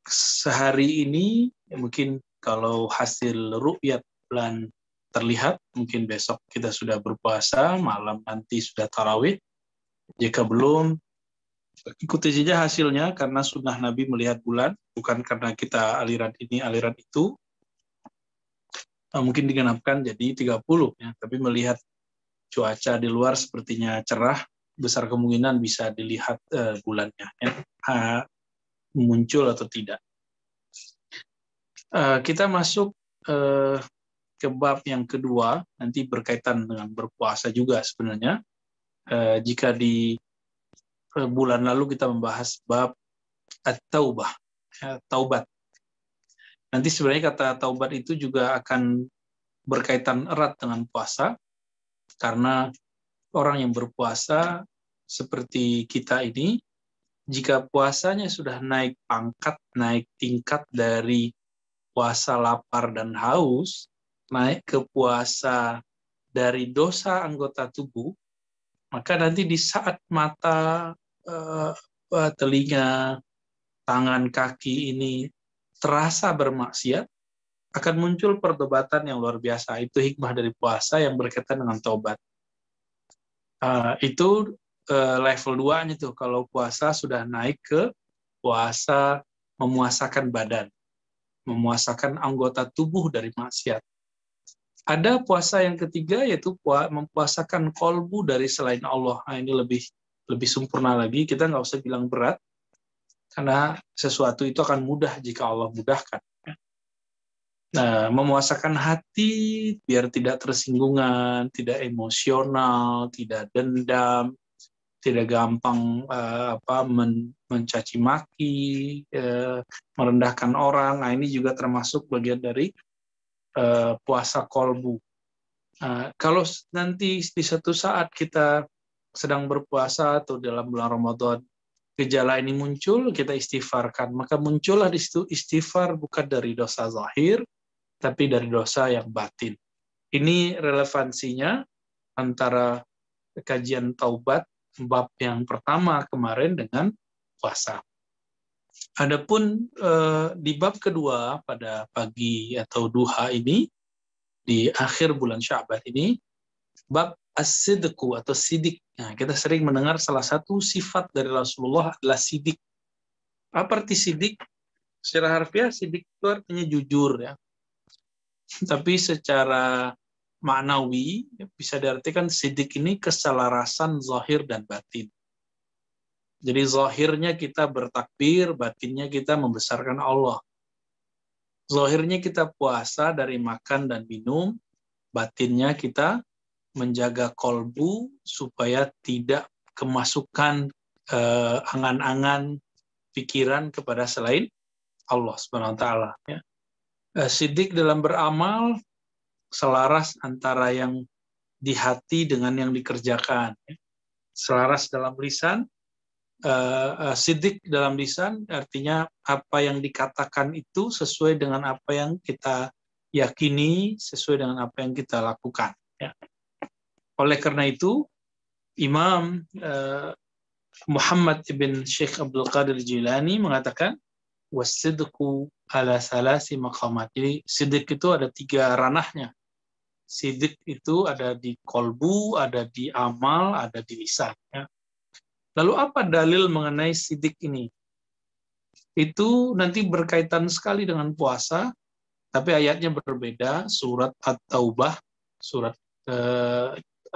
sehari ini mungkin kalau hasil ru'yat bulan terlihat, mungkin besok kita sudah berpuasa, malam nanti sudah tarawih. Jika belum, ikuti saja hasilnya, karena sunnah Nabi melihat bulan, bukan karena kita aliran ini, aliran itu. Mungkin digenapkan jadi 30, ya. Tapi melihat cuaca di luar sepertinya cerah, besar kemungkinan bisa dilihat bulannya, ya. Muncul atau tidak. Kita masuk ke bab yang kedua, nanti berkaitan dengan berpuasa juga sebenarnya. Jika di bulan lalu kita membahas bab at-taubah, taubat. Nanti sebenarnya kata taubat itu juga akan berkaitan erat dengan puasa, karena orang yang berpuasa seperti kita ini, jika puasanya sudah naik pangkat, naik tingkat dari puasa lapar dan haus, naik ke puasa dari dosa anggota tubuh, maka nanti di saat mata, telinga, tangan, kaki ini terasa bermaksiat, akan muncul pertobatan yang luar biasa. Itu hikmah dari puasa yang berkaitan dengan taubat. Itu level 2-nya tuh, kalau puasa sudah naik ke puasa memuasakan badan, memuasakan anggota tubuh dari maksiat. Ada puasa yang ketiga, yaitu mempuasakan kolbu dari selain Allah. Nah, ini lebih sempurna lagi. Kita nggak usah bilang berat, karena sesuatu itu akan mudah jika Allah mudahkan. Nah, memuasakan hati biar tidak tersinggungan, tidak emosional, tidak dendam, tidak gampang mencaci maki, merendahkan orang. Nah, ini juga termasuk bagian dari puasa kolbu. Kalau nanti di satu saat kita sedang berpuasa atau dalam bulan Ramadan, gejala ini muncul, kita istighfarkan. Maka muncullah di situ istighfar bukan dari dosa zahir, tapi dari dosa yang batin. Ini relevansinya antara kajian taubat bab yang pertama kemarin dengan puasa. Adapun di bab kedua pada pagi atau duha ini, di akhir bulan Sya'ban ini, bab as-sidqu atau sidik. Nah, kita sering mendengar salah satu sifat dari Rasulullah adalah sidik. Apa arti sidik? Secara harfiah sidik itu artinya jujur, ya. Tapi secara maknawi bisa diartikan sidik ini keselarasan zahir dan batin. Jadi zahirnya kita bertakbir, batinnya kita membesarkan Allah. Zahirnya kita puasa dari makan dan minum, batinnya kita menjaga kolbu supaya tidak kemasukan angan-angan pikiran kepada selain Allah Subhanahu wa taala, ya. Sidik dalam beramal selaras antara yang di hati dengan yang dikerjakan, ya. Selaras dalam lisan, sidik dalam lisan artinya apa yang dikatakan itu sesuai dengan apa yang kita yakini, sesuai dengan apa yang kita lakukan, ya. Oleh karena itu, Imam Muhammad ibn Syekh Abdul Qadir Jilani mengatakan, wasidqu ala salasi maqamat. Jadi sidik itu ada 3 ranahnya. Sidik itu ada di kolbu, ada di amal, ada di lisan, ya. Lalu apa dalil mengenai sidik ini? Itu nanti berkaitan sekali dengan puasa, tapi ayatnya berbeda. Surat At-Taubah, surat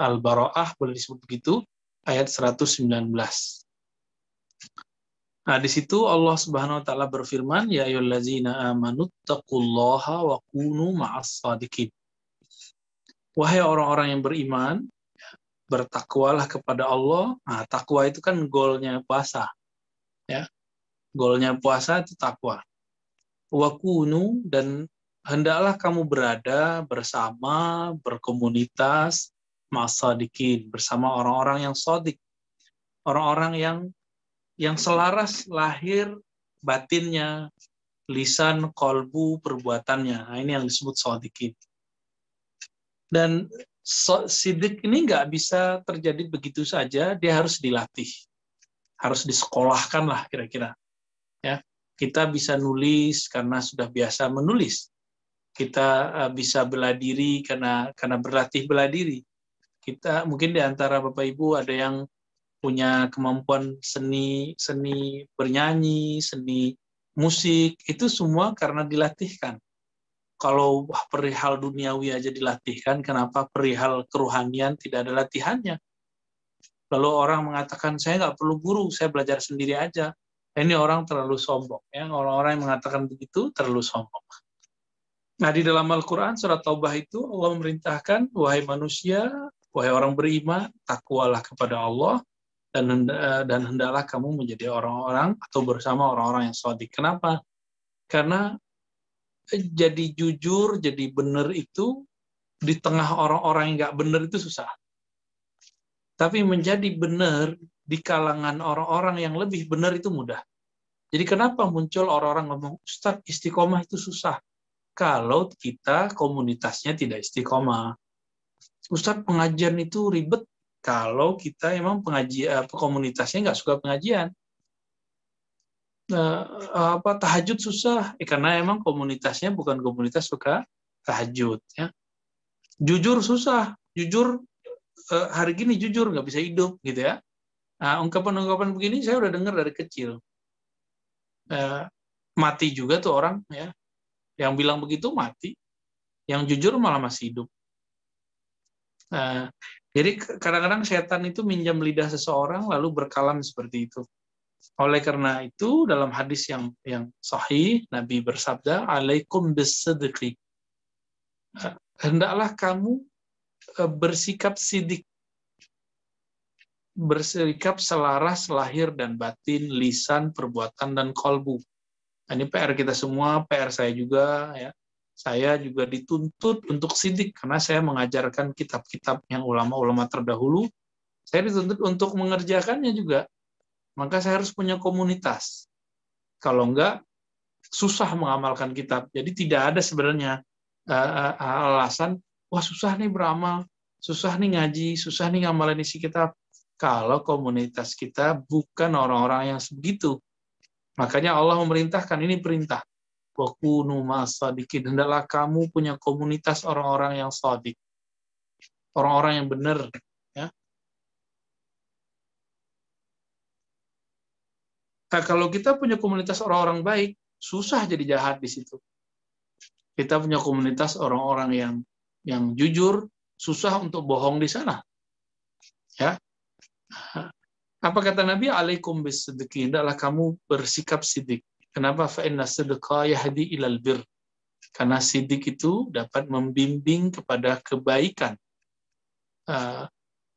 Al-Bara'ah, boleh disebut begitu, ayat 119. Nah, di situ Allah Subhanahu wa taala berfirman, ya ayyuhallazina amanu taqullaha wa kunu ma'as shadiqin. Wahai orang-orang yang beriman, bertakwalah kepada Allah. Nah, takwa itu kan goalnya puasa, ya. Goalnya puasa itu takwa. Wa kunu, dan hendaklah kamu berada bersama, berkomunitas ma'as shadiqin, bersama orang-orang yang shadiq. Orang-orang yang selaras lahir batinnya, lisan, kolbu, perbuatannya. Nah, ini yang disebut shadiqin. Dan sidik ini nggak bisa terjadi begitu saja, dia harus dilatih, harus disekolahkan lah kira-kira, ya. Kita bisa nulis karena sudah biasa menulis. Kita bisa bela diri karena berlatih bela diri. Kita mungkin di antara Bapak Ibu ada yang punya kemampuan seni bernyanyi, seni musik, itu semua karena dilatihkan. Kalau perihal duniawi aja dilatihkan, kenapa perihal kerohanian tidak ada latihannya? Lalu orang mengatakan, saya nggak perlu guru, saya belajar sendiri aja. Ini orang terlalu sombong. Ya. Orang-orang yang mengatakan begitu terlalu sombong. Nah, di dalam Al-Quran, surat Taubah itu, Allah memerintahkan, wahai manusia, wahai orang beriman, takwalah kepada Allah, dan hendaklah kamu menjadi orang-orang atau bersama orang-orang yang shadiq. Kenapa? Karena jadi jujur, jadi benar itu di tengah orang-orang yang nggak benar itu susah. Tapi menjadi benar di kalangan orang-orang yang lebih benar itu mudah. Jadi kenapa muncul orang-orang ngomong, Ustadz, istiqomah itu susah. Kalau kita komunitasnya tidak istiqomah. Ustadz, pengajian itu ribet. Kalau kita emang komunitasnya nggak suka pengajian. Tahajud susah. Karena emang komunitasnya bukan komunitas suka tahajud. Ya. Jujur susah. Jujur hari gini jujur nggak bisa hidup gitu ya. Nah, ungkapan-ungkapan begini saya udah dengar dari kecil. Mati juga tuh orang ya, yang bilang begitu mati, yang jujur malah masih hidup. Jadi kadang-kadang setan itu minjam lidah seseorang lalu berkalam seperti itu. Oleh karena itu dalam hadis yang sahih Nabi bersabda, alaikum bisidqi, hendaklah kamu bersikap sidik, bersikap selaras lahir dan batin, lisan, perbuatan, dan kolbu. Nah, ini PR kita semua, PR saya juga. Ya. Saya juga dituntut untuk sidik, karena saya mengajarkan kitab-kitab yang ulama-ulama terdahulu. Saya dituntut untuk mengerjakannya juga. Maka saya harus punya komunitas. Kalau enggak, susah mengamalkan kitab. Jadi tidak ada sebenarnya alasan, wah susah nih beramal, susah nih ngaji, susah nih ngamalin isi kitab. Kalau komunitas kita bukan orang-orang yang sebegitu. Makanya Allah memerintahkan, ini perintah. Wa kunu ma'as-shadiqin, hendaklah kamu punya komunitas orang-orang yang shadiq. Orang-orang yang benar. Ya. Nah, kalau kita punya komunitas orang-orang baik, susah jadi jahat di situ. Kita punya komunitas orang-orang yang jujur, susah untuk bohong di sana. Ya. Apa kata Nabi? Alaikum bisidqi, hendaklah kamu bersikap sidik. Kenapa? Fa inna sidqa yahdi ilal bir. Karena sidik itu dapat membimbing kepada kebaikan.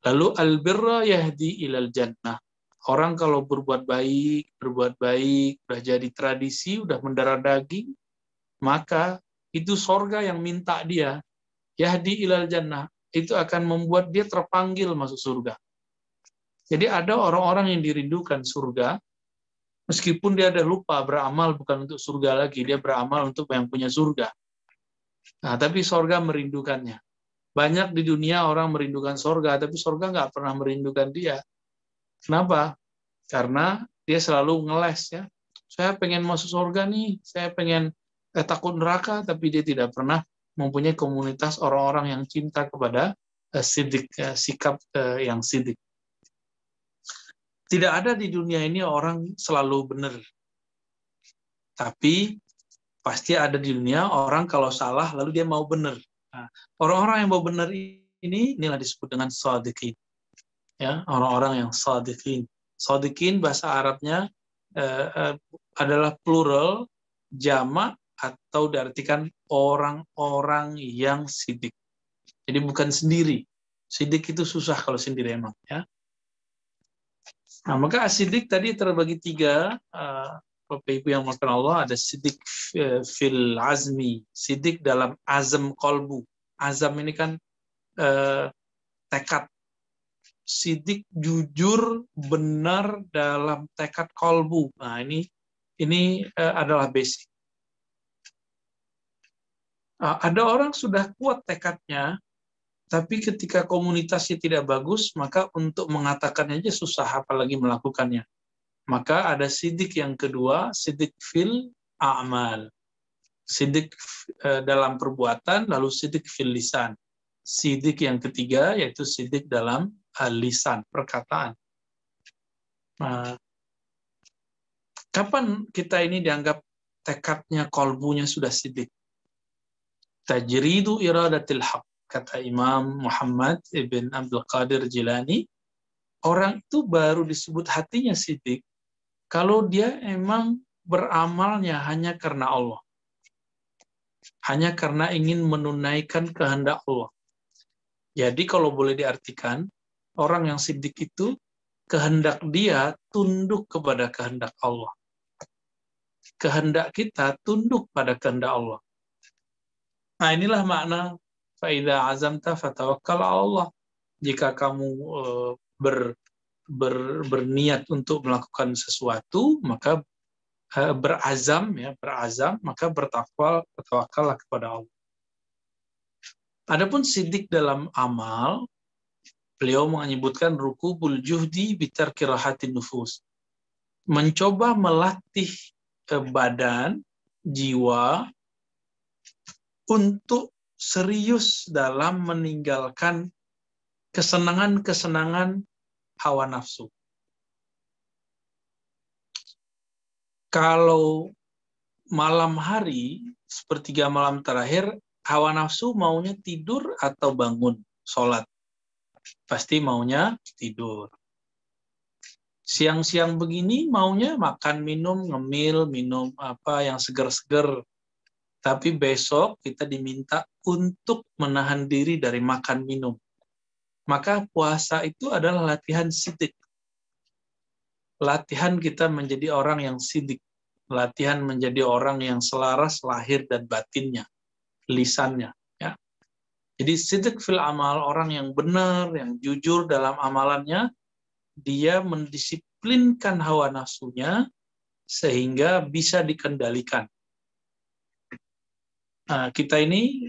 Lalu al-birra yahdi ilal jannah. Orang kalau berbuat baik, udah jadi tradisi, udah mendarah daging, maka itu sorga yang minta dia. Yahdi ilal jannah. Itu akan membuat dia terpanggil masuk surga. Jadi ada orang-orang yang dirindukan surga, meskipun dia ada lupa beramal bukan untuk surga lagi, dia beramal untuk yang punya surga. Nah, tapi surga merindukannya. Banyak di dunia orang merindukan surga, tapi surga nggak pernah merindukan dia. Kenapa? Karena dia selalu ngeles ya. Saya pengen masuk surga nih, saya pengen takut neraka, tapi dia tidak pernah mempunyai komunitas orang-orang yang cinta kepada sidik, sikap yang sidik. Tidak ada di dunia ini orang selalu benar. Tapi pasti ada di dunia orang kalau salah lalu dia mau benar. Nah, orang-orang yang mau benar inilah disebut dengan shadiqin. Ya, orang-orang yang shadiqin. Shadiqin bahasa Arabnya adalah plural, jamak atau diartikan orang-orang yang sidik. Jadi bukan sendiri. Sidik itu susah kalau sendiri emang. Ya. Nah, maka asidik tadi terbagi 3. Bapak Ibu yang makan Allah, ada sidik fil azmi, sidik dalam azam kolbu. Azam ini kan tekad. Sidik jujur benar dalam tekad kolbu. Nah, ini adalah basic. Ada orang sudah kuat tekadnya, tapi ketika komunitasnya tidak bagus, maka untuk mengatakannya aja susah, apalagi melakukannya. Maka ada sidik yang kedua, sidik fil a'mal. Sidik dalam perbuatan, lalu sidik fil lisan. Sidik yang ketiga yaitu sidik dalam lisan, perkataan. Nah, kapan kita ini dianggap tekadnya, kolbunya sudah sidik? Tajridu iradatil haq, kata Imam Muhammad ibn Abdul Qadir Jilani, orang itu baru disebut hatinya sidik kalau dia emang beramalnya hanya karena Allah. Hanya karena ingin menunaikan kehendak Allah. Jadi kalau boleh diartikan, orang yang sidik itu kehendak dia tunduk kepada kehendak Allah. Kehendak kita tunduk pada kehendak Allah. Nah, inilah makna faida azamta fatawakkal Allah. Jika kamu berniat untuk melakukan sesuatu, maka berazam, maka bertawakallah kepada Allah. Adapun sidik dalam amal, beliau menyebutkan rukubul juhdi bitarki rahatin nufus. Mencoba melatih badan, jiwa untuk serius dalam meninggalkan kesenangan-kesenangan hawa nafsu. Kalau malam hari, sepertiga malam terakhir, hawa nafsu maunya tidur atau bangun, sholat. Pasti maunya tidur. Siang-siang begini maunya makan, minum, ngemil, minum apa yang seger-seger. Tapi besok kita diminta untuk menahan diri dari makan, minum. Maka puasa itu adalah latihan sidik. Latihan kita menjadi orang yang sidik. Latihan menjadi orang yang selaras lahir dan batinnya, lisannya. Ya. Jadi sidik fil amal, orang yang benar, yang jujur dalam amalannya, dia mendisiplinkan hawa nafsunya sehingga bisa dikendalikan. Nah, kita ini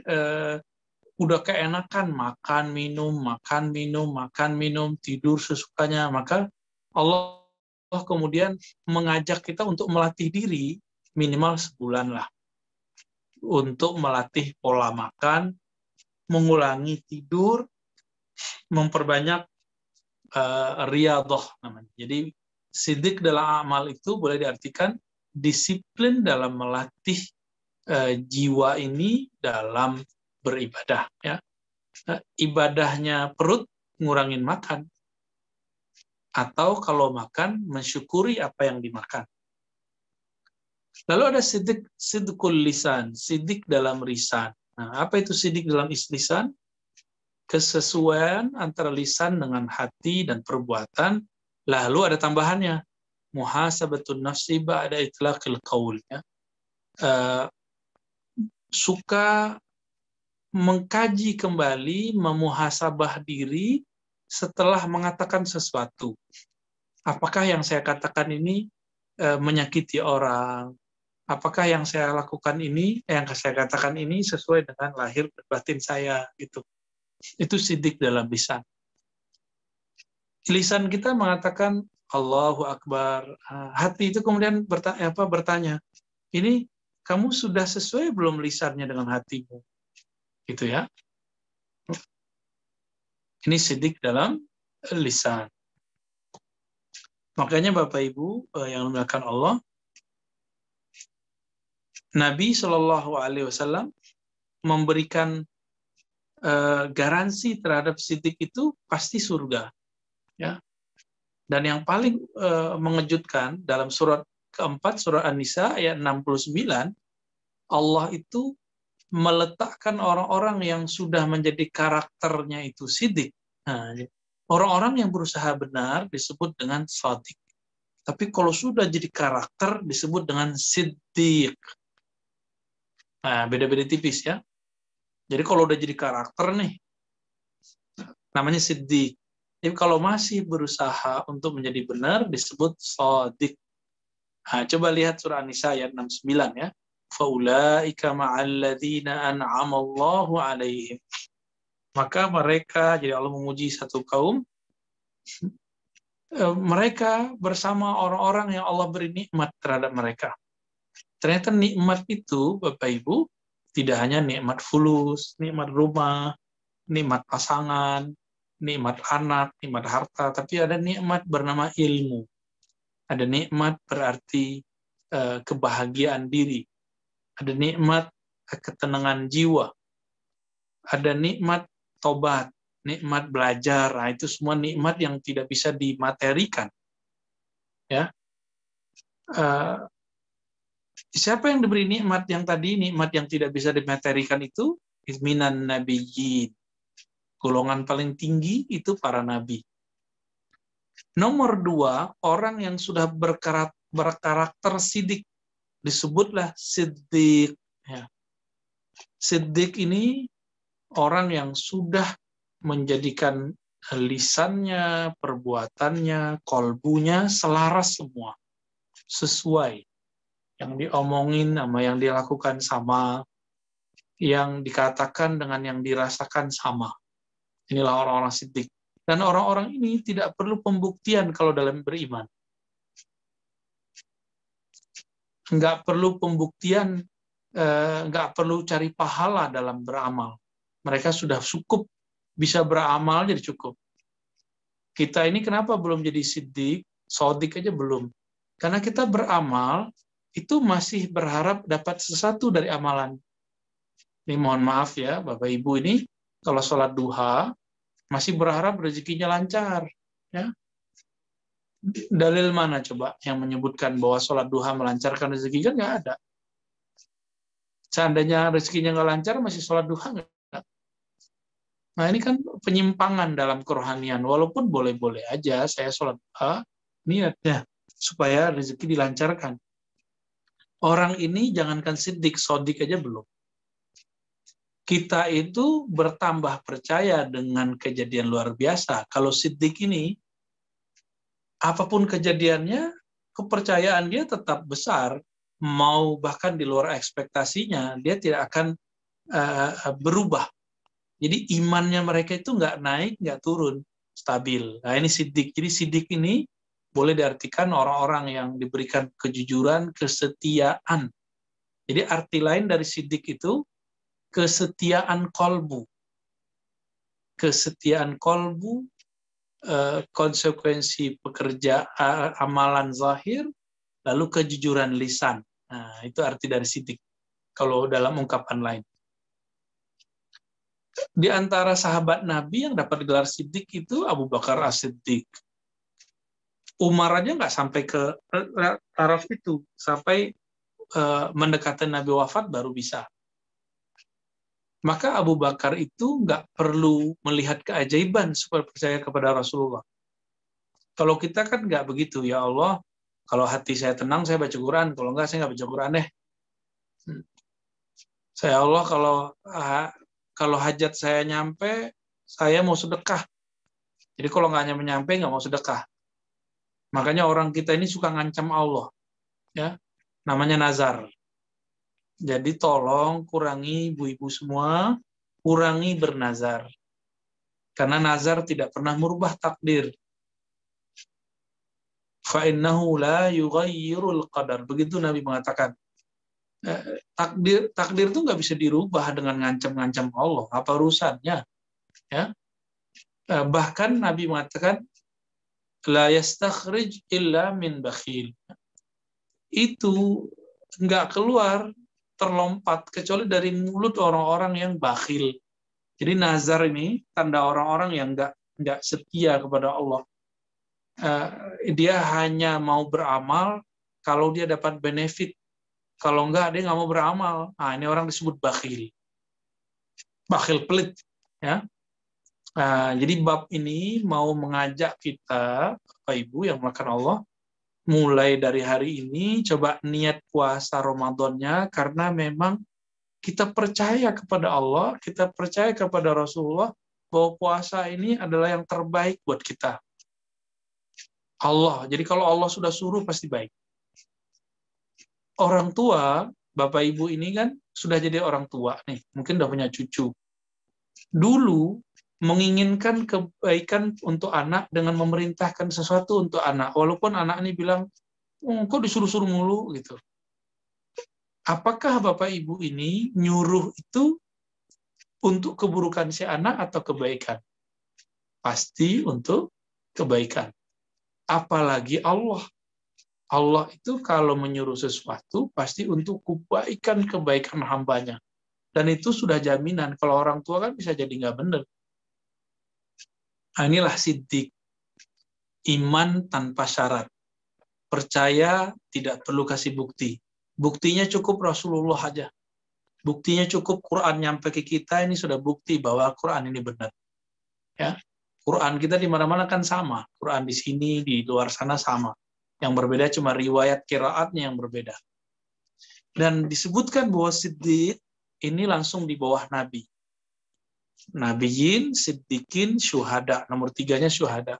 udah keenakan makan, minum, tidur sesukanya. Maka Allah kemudian mengajak kita untuk melatih diri minimal sebulan lah. Untuk melatih pola makan, mengulangi tidur, memperbanyak riyadhah namanya. Jadi sidik dalam amal itu boleh diartikan disiplin dalam melatih jiwa ini dalam beribadah. Ya. Ibadahnya perut, ngurangin makan. Atau kalau makan, mensyukuri apa yang dimakan. Lalu ada sidqul lisan, sidik dalam lisan. Nah, apa itu sidik dalam lisan? Kesesuaian antara lisan dengan hati dan perbuatan. Lalu ada tambahannya, muhasabatun nafsi ba'da itlaqil qaul. Ya. Suka mengkaji kembali, memuhasabah diri setelah mengatakan sesuatu. Apakah yang saya katakan ini menyakiti orang? Apakah yang saya lakukan ini, yang saya katakan ini sesuai dengan lahir dan batin saya? Gitu. Itu sidik dalam lisan. Lisan kita mengatakan Allahu Akbar. Hati itu kemudian bertanya, ini kamu sudah sesuai belum lisannya dengan hatimu? Gitu ya. Ini sidik dalam lisan. Makanya Bapak Ibu yang dimuliakan Allah, Nabi Shallallahu Alaihi Wasallam memberikan garansi terhadap sidik itu pasti surga. Ya. Dan yang paling mengejutkan dalam surat keempat, surat An-Nisa ayat 69, Allah itu meletakkan orang-orang yang sudah menjadi karakternya itu sidik. Nah, orang-orang yang berusaha benar disebut dengan shadiq. Tapi kalau sudah jadi karakter disebut dengan siddiq. Nah, beda-beda tipis ya. Jadi kalau udah jadi karakter nih, namanya siddiq. Jadi kalau masih berusaha untuk menjadi benar disebut shadiq. Nah, coba lihat surah An-Nisa ayat 69 ya. Faulaika ma'alladzina an'amallahu alaihim. Maka mereka, jadi Allah memuji satu kaum, mereka bersama orang-orang yang Allah beri nikmat terhadap mereka. Ternyata nikmat itu, Bapak Ibu, tidak hanya nikmat fulus, nikmat rumah, nikmat pasangan, nikmat anak, nikmat harta, tapi ada nikmat bernama ilmu. Ada nikmat berarti kebahagiaan diri. Ada nikmat ketenangan jiwa. Ada nikmat tobat, nikmat belajar. Nah, itu semua nikmat yang tidak bisa dimaterikan. Ya. Siapa yang diberi nikmat yang tadi, nikmat yang tidak bisa dimaterikan itu? Minan nabiyyin. Golongan paling tinggi itu para nabi. Nomor 2, orang yang sudah berkarakter sidik. Disebutlah siddiq. Ya. Siddiq ini orang yang sudah menjadikan lisannya, perbuatannya, kolbunya selaras semua. Sesuai. Yang diomongin sama yang dilakukan sama, yang dikatakan dengan yang dirasakan sama. Inilah orang-orang siddiq. Dan orang-orang ini tidak perlu pembuktian kalau dalam beriman. Nggak perlu pembuktian, nggak perlu cari pahala dalam beramal. Mereka sudah cukup bisa beramal jadi cukup. Kita ini kenapa belum jadi siddiq, sodik aja belum? Karena kita beramal, itu masih berharap dapat sesuatu dari amalan. Ini mohon maaf ya, Bapak Ibu ini, kalau sholat duha, masih berharap rezekinya lancar. Ya. Dalil mana coba yang menyebutkan bahwa sholat duha melancarkan rezeki? Kan nggak ada. Seandainya rezekinya nggak lancar, masih sholat duha nggak? Nah ini kan penyimpangan dalam kerohanian. Walaupun boleh-boleh aja saya sholat duha, niatnya supaya rezeki dilancarkan. Orang ini jangankan siddiq, sodik aja belum. Kita itu bertambah percaya dengan kejadian luar biasa. Kalau siddiq ini, apapun kejadiannya, kepercayaan dia tetap besar. Mau bahkan di luar ekspektasinya, dia tidak akan berubah. Jadi imannya mereka itu nggak naik, nggak turun, stabil. Nah ini siddiq. Jadi siddiq ini boleh diartikan orang-orang yang diberikan kejujuran, kesetiaan. Jadi arti lain dari siddiq itu kesetiaan kolbu. Kesetiaan kolbu, konsekuensi pekerjaan, amalan zahir, lalu kejujuran lisan. Nah, itu arti dari siddiq. Kalau dalam ungkapan lain. Di antara sahabat Nabi yang dapat gelar siddiq itu Abu Bakar As-Siddiq. Umar aja nggak sampai ke taraf itu, sampai mendekati Nabi wafat baru bisa. Maka Abu Bakar itu nggak perlu melihat keajaiban supaya percaya kepada Rasulullah. Kalau kita kan nggak begitu, ya Allah, kalau hati saya tenang saya baca Quran, kalau nggak saya nggak baca Quran deh. Saya Allah kalau hajat saya nyampe, saya mau sedekah. Jadi kalau nggak nyampe nggak mau sedekah. Makanya orang kita ini suka ngancam Allah, ya, namanya nazar. Jadi tolong kurangi ibu-ibu semua, kurangi bernazar. Karena nazar tidak pernah merubah takdir. Fa'innahu la yughayyirul qadar. Begitu Nabi mengatakan. Takdir itu nggak bisa dirubah dengan ngancam-ngancam Allah. Apa urusannya? Ya. Bahkan Nabi mengatakan, la yastakhrij illa min bakhil. Itu nggak keluar, terlompat, kecuali dari mulut orang-orang yang bakhil. Jadi nazar ini tanda orang-orang yang nggak setia kepada Allah. Dia hanya mau beramal kalau dia dapat benefit. Kalau enggak, dia nggak mau beramal. Nah, ini orang disebut bakhil. Bakhil pelit. Ya. Jadi bab ini mau mengajak kita, Bapak Ibu yang melakukan Allah, mulai dari hari ini, coba niat puasa Ramadannya, karena memang kita percaya kepada Allah, kita percaya kepada Rasulullah, bahwa puasa ini adalah yang terbaik buat kita. Allah. Jadi kalau Allah sudah suruh, pasti baik. Orang tua, Bapak Ibu ini kan sudah jadi orang tua nih, mungkin udah punya cucu. Dulu menginginkan kebaikan untuk anak dengan memerintahkan sesuatu untuk anak. Walaupun anak ini bilang, kok disuruh-suruh mulu gitu. Apakah Bapak Ibu ini nyuruh itu untuk keburukan si anak atau kebaikan? Pasti untuk kebaikan. Apalagi Allah. Allah itu kalau menyuruh sesuatu pasti untuk kebaikan hambanya. Dan itu sudah jaminan. Kalau orang tua kan bisa jadi nggak benar. Nah, inilah siddiq. Iman tanpa syarat. Percaya tidak perlu kasih bukti. Buktinya cukup Rasulullah aja. Buktinya cukup Quran nyampe ke kita, ini sudah bukti bahwa Quran ini benar. Ya, Quran kita di mana-mana kan sama. Quran di sini, di luar sana sama. Yang berbeda cuma riwayat qiraatnya yang berbeda. Dan disebutkan bahwa siddiq ini langsung di bawah Nabi. Nabiyin, siddiqin, syuhada. Nomor 3-nya syuhada.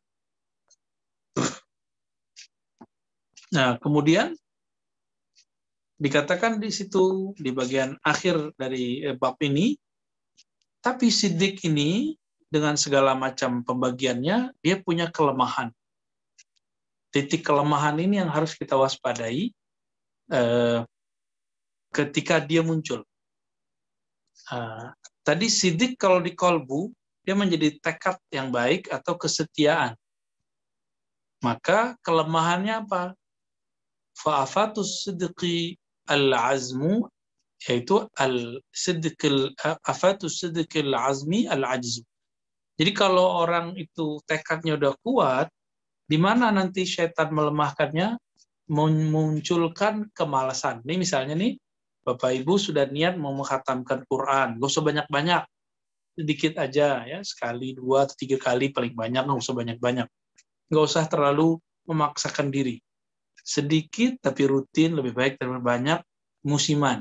Nah, kemudian dikatakan di situ, di bagian akhir dari bab ini, tapi siddiq ini dengan segala macam pembagiannya, dia punya kelemahan. Titik kelemahan ini yang harus kita waspadai ketika dia muncul. Tadi siddiq kalau di kolbu, dia menjadi tekad yang baik atau kesetiaan. Maka kelemahannya apa? Fa'afatus siddiqi al-azmu, yaitu afatus siddiqil azmi al-ajzu. Jadi kalau orang itu tekadnya udah kuat, di mana nanti syaitan melemahkannya, memunculkan kemalasan. Ini misalnya nih, Bapak Ibu sudah niat mau mengkhatamkan Quran, gak usah banyak-banyak, sedikit aja ya, sekali, 2, atau 3 kali paling banyak, gak usah banyak-banyak. Gak usah terlalu memaksakan diri. Sedikit tapi rutin, lebih baik daripada banyak, musiman.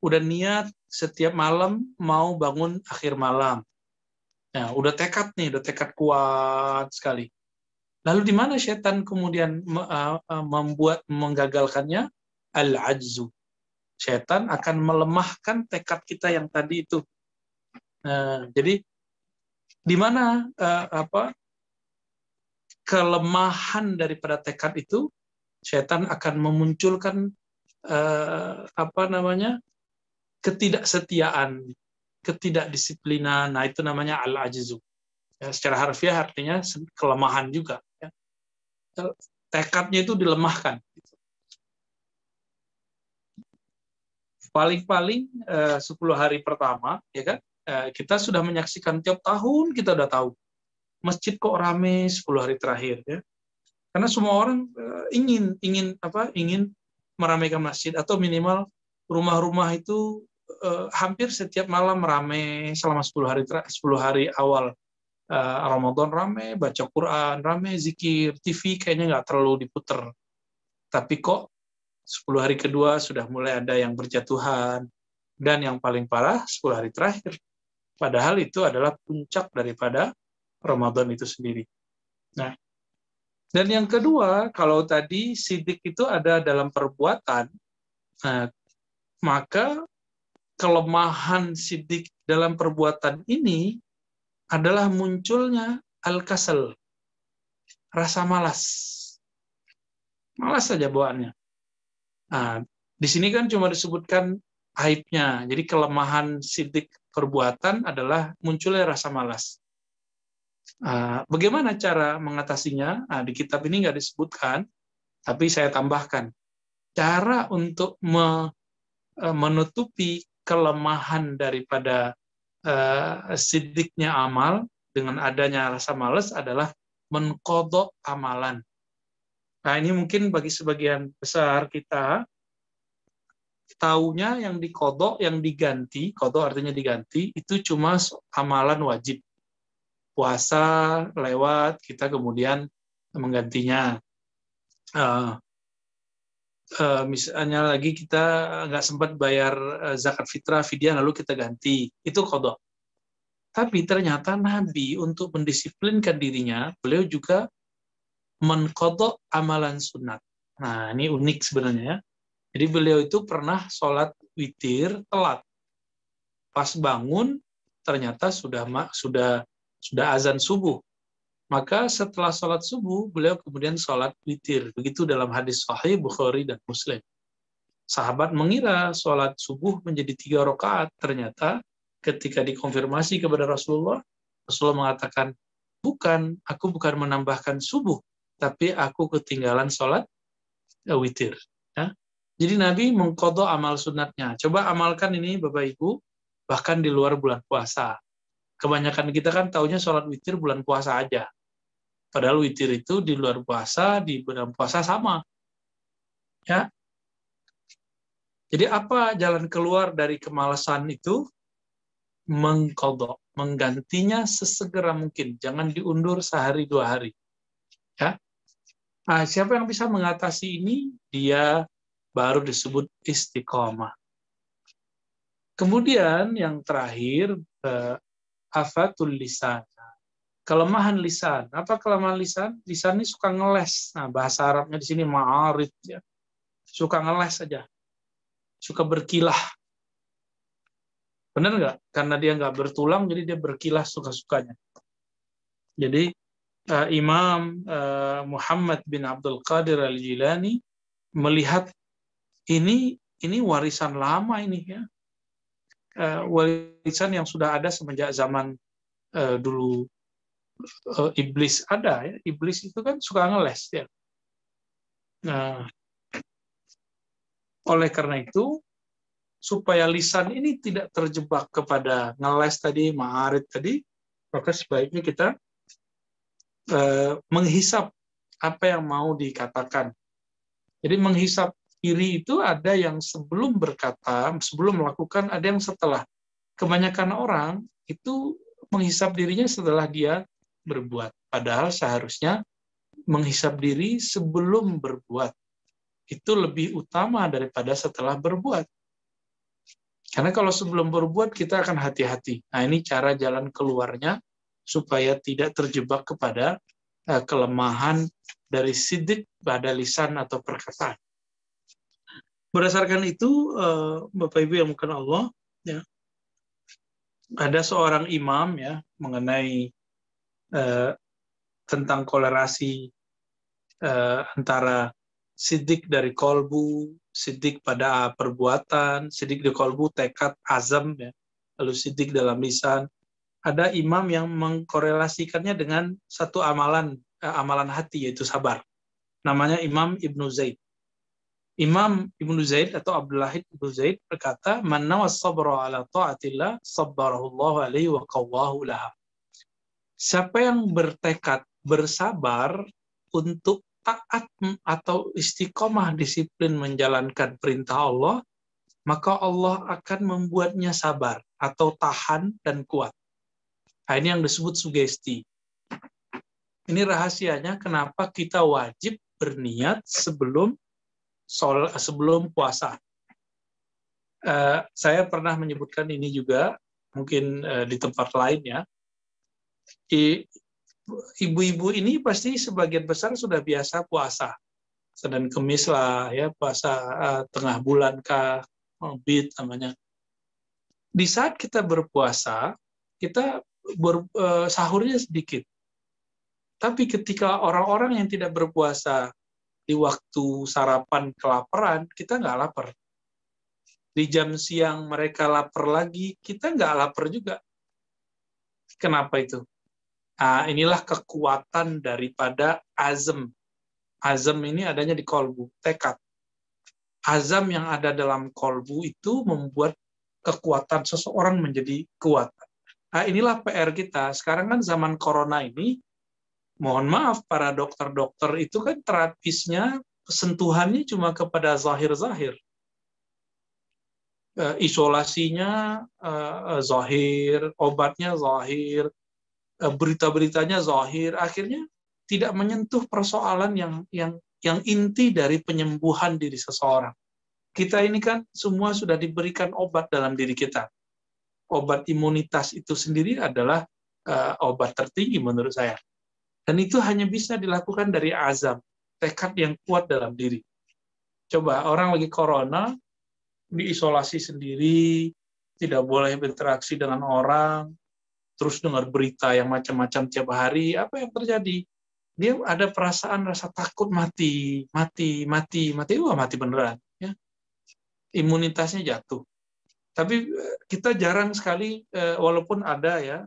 Udah niat setiap malam mau bangun akhir malam. Nah, udah tekad nih, udah tekad kuat sekali. Lalu di mana syaitan kemudian menggagalkannya? Al-ajzu. Syaitan akan melemahkan tekad kita yang tadi itu. Jadi di mana kelemahan daripada tekad itu? Syaitan akan memunculkan ketidaksetiaan, ketidakdisiplinan. Nah, itu namanya al-ajzu. Ya, secara harfiah artinya kelemahan juga. Ya. Tekadnya itu dilemahkan. Paling-paling 10 hari pertama, ya kan? Kita sudah menyaksikan tiap tahun, kita udah tahu masjid kok rame 10 hari terakhir, ya. Karena semua orang ingin meramaikan masjid, atau minimal rumah-rumah itu hampir setiap malam rame selama 10 hari awal Ramadan rame, baca Quran rame, zikir, TV kayaknya nggak terlalu diputer. Tapi kok 10 hari kedua sudah mulai ada yang berjatuhan, dan yang paling parah 10 hari terakhir. Padahal itu adalah puncak daripada Ramadan itu sendiri. Nah, dan yang kedua, kalau tadi siddiq itu ada dalam perbuatan, maka kelemahan siddiq dalam perbuatan ini adalah munculnya al-kasal, rasa malas. Malas saja bawaannya. Nah, di sini kan cuma disebutkan aibnya. Jadi kelemahan siddiq perbuatan adalah munculnya rasa malas. Bagaimana cara mengatasinya? Di kitab ini nggak disebutkan, tapi saya tambahkan. Cara untuk menutupi kelemahan daripada siddiqnya amal dengan adanya rasa malas adalah mengqadha amalan. Nah, ini mungkin bagi sebagian besar kita taunya yang diqadha, yang diganti, qadha artinya diganti, itu cuma amalan wajib. Puasa lewat, kita kemudian menggantinya. Misalnya lagi kita nggak sempat bayar zakat fitrah, fidyah, lalu kita ganti. Itu qadha. Tapi ternyata Nabi untuk mendisiplinkan dirinya, beliau juga mengqadha amalan sunat. Nah, ini unik sebenarnya. Jadi beliau itu pernah sholat witir telat. Pas bangun, ternyata sudah azan subuh. Maka setelah sholat subuh, beliau kemudian sholat witir. Begitu dalam hadis sahih Bukhari dan Muslim. Sahabat mengira sholat subuh menjadi 3 rakaat. Ternyata ketika dikonfirmasi kepada Rasulullah, Rasulullah mengatakan, bukan, aku bukan menambahkan subuh, tapi aku ketinggalan sholat witir. Ya. Jadi Nabi mengqadha amal sunatnya. Coba amalkan ini Bapak Ibu, bahkan di luar bulan puasa. Kebanyakan kita kan taunya sholat witir bulan puasa aja. Padahal witir itu di luar puasa, di bulan puasa sama. Ya. Jadi apa jalan keluar dari kemalasan itu? Mengqadha, menggantinya sesegera mungkin. Jangan diundur sehari 2 hari. Ya. Nah, siapa yang bisa mengatasi ini? Dia baru disebut istiqomah. Kemudian yang terakhir, afatul lisan. Kelemahan lisan. Apa kelemahan lisan? Lisan ini suka ngeles. Nah, bahasa Arabnya di sini ma'arid. Ya. Suka ngeles saja. Suka berkilah. Benar nggak? Karena dia nggak bertulang, jadi dia berkilah suka-sukanya. Jadi, Imam Muhammad bin Abdul Qadir Al-Jilani melihat ini warisan lama ini ya. Warisan yang sudah ada semenjak zaman dulu iblis ada ya. Iblis itu kan suka ngeles ya. Nah, oleh karena itu supaya lisan ini tidak terjebak kepada ngeles tadi, ma'arid tadi, maka sebaiknya kita menghisap apa yang mau dikatakan. Jadi menghisap diri itu ada yang sebelum berkata, sebelum melakukan, ada yang setelah. Kebanyakan orang itu menghisap dirinya setelah dia berbuat. Padahal seharusnya menghisap diri sebelum berbuat. Itu lebih utama daripada setelah berbuat. Karena kalau sebelum berbuat kita akan hati-hati. Nah ini cara jalan keluarnya supaya tidak terjebak kepada kelemahan dari sidik pada lisan atau perkataan. Berdasarkan itu, Bapak Ibu yang mungkin Allah, ya, ada seorang imam ya mengenai tentang kolerasi antara sidik dari kolbu, sidik pada perbuatan, sidik di kolbu, tekad, azam, ya, lalu sidik dalam lisan. Ada imam yang mengkorelasikannya dengan satu amalan hati, yaitu sabar. Namanya Imam Ibnu Zaid. Imam Ibnu Zaid atau Abdullah Ibnu Zaid berkata, "Man nawas sabra ala ta'atillah, sabbarahullahu alaihi wa qawwahu laha." Siapa yang bertekad bersabar untuk taat atau istiqomah disiplin menjalankan perintah Allah, maka Allah akan membuatnya sabar atau tahan dan kuat. Nah, ini yang disebut sugesti. Ini rahasianya kenapa kita wajib berniat sebelum puasa. Saya pernah menyebutkan ini juga, mungkin di tempat lain ya. Ibu-ibu ini pasti sebagian besar sudah biasa puasa. Senin Kemis lah ya, puasa tengah bulan kah, bid namanya. Di saat kita berpuasa, kita sahurnya sedikit. Tapi ketika orang-orang yang tidak berpuasa di waktu sarapan kelaparan, kita nggak lapar. Di jam siang mereka lapar lagi, kita nggak lapar juga. Kenapa itu? Nah, inilah kekuatan daripada azam. Azam ini adanya di kolbu, tekad. Azam yang ada dalam kolbu itu membuat kekuatan seseorang menjadi kuat. Nah, inilah PR kita. Sekarang kan zaman corona ini, mohon maaf, para dokter-dokter itu kan terapisnya, sentuhannya cuma kepada zahir-zahir. Isolasinya zahir, obatnya zahir, berita-beritanya zahir, akhirnya tidak menyentuh persoalan yang inti dari penyembuhan diri seseorang. Kita ini kan semua sudah diberikan obat dalam diri kita. Obat imunitas itu sendiri adalah obat tertinggi menurut saya. Dan itu hanya bisa dilakukan dari azam, tekad yang kuat dalam diri. Coba orang lagi corona, diisolasi sendiri, tidak boleh berinteraksi dengan orang, terus dengar berita yang macam-macam tiap hari, apa yang terjadi? Dia ada perasaan rasa takut mati, wah mati beneran. Ya. Imunitasnya jatuh. Tapi kita jarang sekali, walaupun ada ya,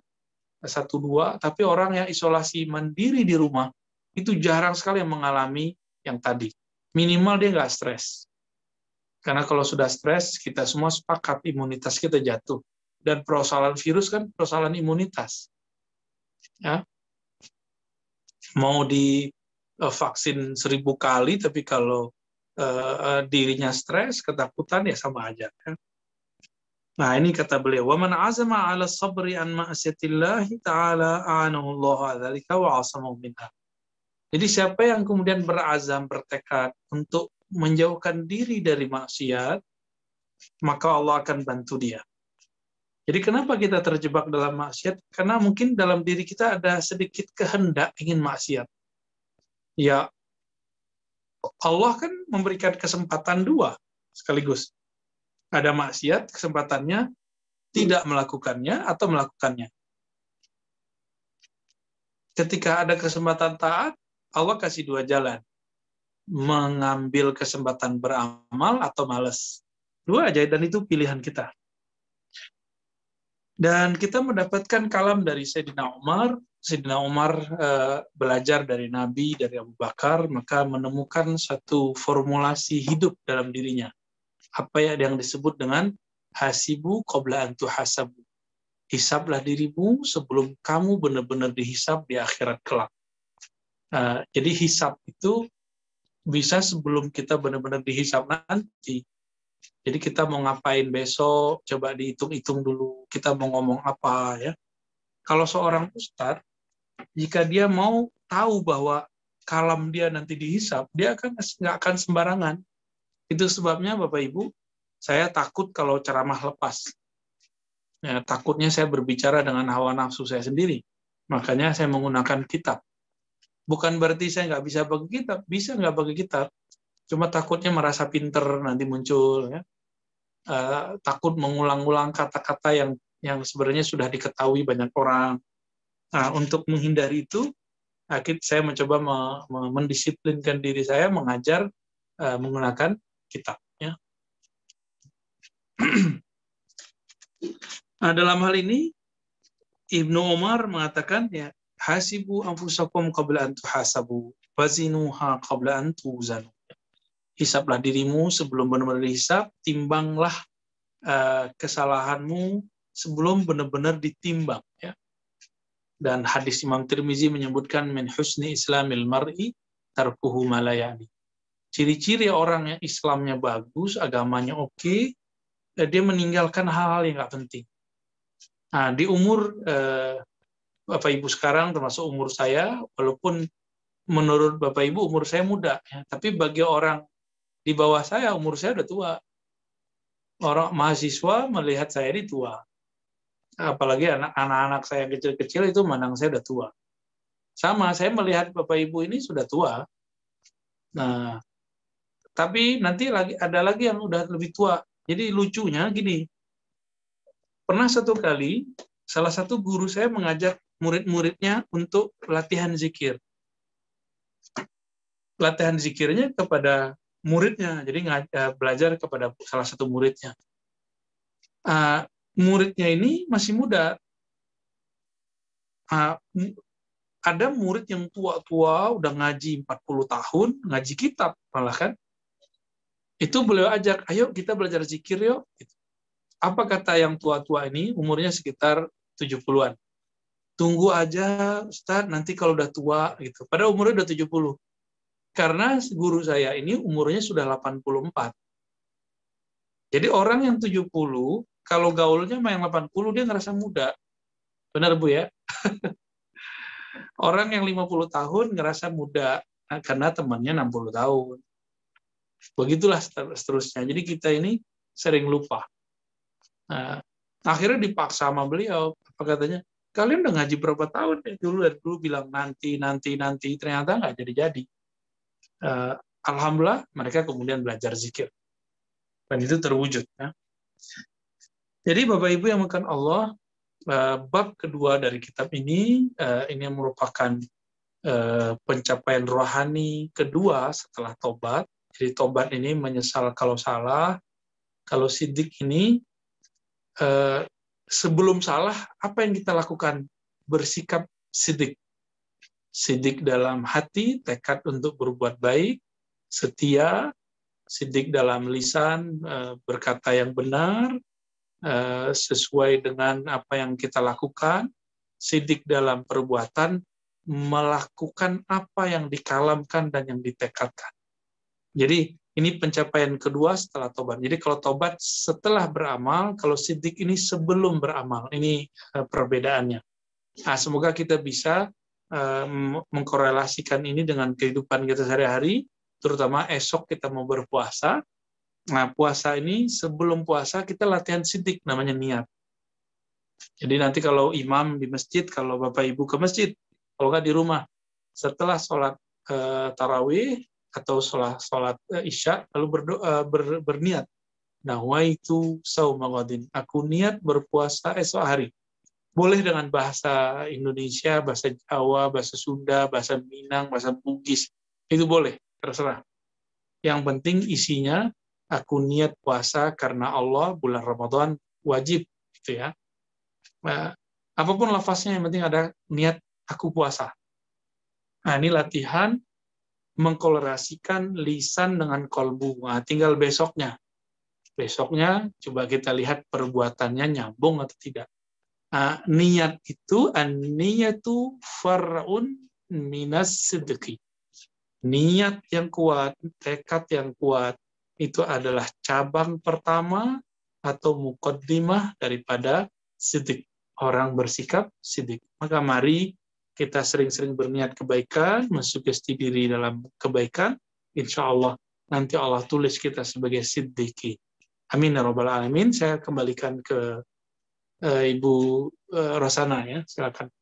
1-2, tapi orang yang isolasi mandiri di rumah, itu jarang sekali yang mengalami yang tadi. Minimal dia nggak stres. Karena kalau sudah stres, kita semua sepakat imunitas kita jatuh. Dan persoalan virus kan persoalan imunitas. Ya. Mau divaksin 1000 kali, tapi kalau dirinya stres, ketakutan, ya sama aja. Kan? Nah, ini kata beliau, "Wa man 'azama 'ala sabri an ma'siyatillah ta'ala a'anahu Allah 'dzalika wa 'asamahu minha." Jadi siapa yang kemudian berazam, bertekad untuk menjauhkan diri dari maksiat, maka Allah akan bantu dia. Jadi kenapa kita terjebak dalam maksiat? Karena mungkin dalam diri kita ada sedikit kehendak ingin maksiat. Ya, Allah kan memberikan kesempatan 2 sekaligus. Ada maksiat, kesempatannya tidak melakukannya atau melakukannya. Ketika ada kesempatan taat, Allah kasih 2 jalan. Mengambil kesempatan beramal atau malas. 2 aja, dan itu pilihan kita. Dan kita mendapatkan kalam dari Sayyidina Umar. Sayyidina Umar belajar dari Nabi, dari Abu Bakar, maka menemukan satu formulasi hidup dalam dirinya. Apa yang disebut dengan hasibu qabla an tuhasabu. Hisablah dirimu sebelum kamu benar-benar dihisab di akhirat kelak. Jadi hisab itu bisa sebelum kita benar-benar dihisab nanti. Jadi kita mau ngapain besok, coba dihitung-hitung dulu. Kita mau ngomong apa ya. Kalau seorang ustadz, jika dia mau tahu bahwa kalam dia nanti dihisab, dia nggak akan sembarangan. Itu sebabnya Bapak Ibu, saya takut kalau ceramah lepas. Ya, takutnya saya berbicara dengan hawa nafsu saya sendiri. Makanya saya menggunakan kitab. Bukan berarti saya nggak bisa pakai kitab, bisa nggak pakai kitab. Cuma takutnya merasa pinter nanti muncul. Ya. Takut mengulang-ulang kata-kata yang sebenarnya sudah diketahui banyak orang. Nah, untuk menghindari itu, saya mencoba mendisiplinkan diri saya mengajar menggunakan kitab. Ya. Nah, dalam hal ini Ibnu Umar mengatakan ya, hasibu anfusakum qabla an tuhasabu wazinuha qabla an tuzanu. Hisablah dirimu sebelum benar-benar dihisab, timbanglah kesalahanmu sebelum benar-benar ditimbang. Ya. Dan hadis Imam Tirmizi menyebutkan min husni islamil mar'i tarkuhu ma la ya'ni. Ciri-ciri orang yang Islamnya bagus, agamanya oke, dia meninggalkan hal-hal yang nggak penting. Nah, di umur Bapak Ibu sekarang, termasuk umur saya, walaupun menurut Bapak Ibu umur saya muda, ya, tapi bagi orang di bawah saya, umur saya udah tua. Orang mahasiswa melihat saya ini tua. Apalagi anak-anak saya kecil-kecil itu mandang saya udah tua. Sama, saya melihat Bapak Ibu ini sudah tua. Nah, tapi nanti ada lagi yang udah lebih tua. Jadi lucunya gini, pernah satu kali, salah satu guru saya mengajak murid-muridnya untuk latihan zikir. Latihan zikirnya kepada muridnya, jadi belajar kepada salah satu muridnya. Muridnya ini masih muda. Ada murid yang tua-tua, udah ngaji 40 tahun, ngaji kitab malah kan. Itu beliau ajak, ayo kita belajar zikir yuk. Apa kata yang tua-tua ini, umurnya sekitar 70-an. Tunggu aja Ustaz, nanti kalau udah tua gitu. Padahal umurnya udah 70. Karena guru saya ini umurnya sudah 84. Jadi orang yang 70, kalau gaulnya main 80, dia ngerasa muda. Benar Bu ya? Orang yang 50 tahun ngerasa muda, karena temannya 60 tahun. Begitulah seterusnya. Jadi kita ini sering lupa. Nah, akhirnya dipaksa sama beliau. Apa katanya? Kalian udah ngaji berapa tahun ya? Dulu bilang nanti. Ternyata nggak jadi-jadi. Alhamdulillah mereka kemudian belajar zikir. Dan itu terwujud. Ya. Jadi Bapak Ibu yang makan Allah, bab kedua dari kitab ini merupakan pencapaian rohani kedua setelah tobat. Jadi tobat ini menyesal kalau salah. Kalau sidik ini sebelum salah, apa yang kita lakukan? Bersikap sidik. Sidik dalam hati, tekad untuk berbuat baik, setia, sidik dalam lisan, berkata yang benar, sesuai dengan apa yang kita lakukan, sidik dalam perbuatan, melakukan apa yang dikalamkan dan yang ditekadkan. Jadi ini pencapaian kedua setelah tobat. Jadi kalau tobat setelah beramal, kalau sidik ini sebelum beramal. Ini perbedaannya. Nah, semoga kita bisa mengkorelasikan ini dengan kehidupan kita sehari-hari, terutama esok kita mau berpuasa. Nah, puasa ini sebelum puasa kita latihan sidik, namanya niat. Jadi nanti kalau imam di masjid, kalau Bapak Ibu ke masjid, kalau nggak di rumah, setelah sholat tarawih atau sholat isya, lalu berniat. Nawaitu shauma ghadin. Aku niat berpuasa esok hari. Boleh dengan bahasa Indonesia, bahasa Jawa, bahasa Sunda, bahasa Minang, bahasa Bugis. Itu boleh, terserah. Yang penting isinya, aku niat puasa karena Allah, bulan Ramadan wajib. Gitu ya. Apapun lafaznya, yang penting ada niat aku puasa. Nah, ini latihan mengkolerasikan lisan dengan kolbu. Nah, tinggal besoknya. Besoknya coba kita lihat perbuatannya nyambung atau tidak. Niat itu, an-niyatu far'un minas sidqi. Niat yang kuat, tekad yang kuat, itu adalah cabang pertama atau muqaddimah daripada sidq. Orang bersikap sidq. Maka mari kita sering-sering berniat kebaikan, mensugesti diri dalam kebaikan, insya Allah nanti Allah tulis kita sebagai siddiqi. Amin ya rabbal alamin. Saya kembalikan ke Ibu Rosana ya, silakan.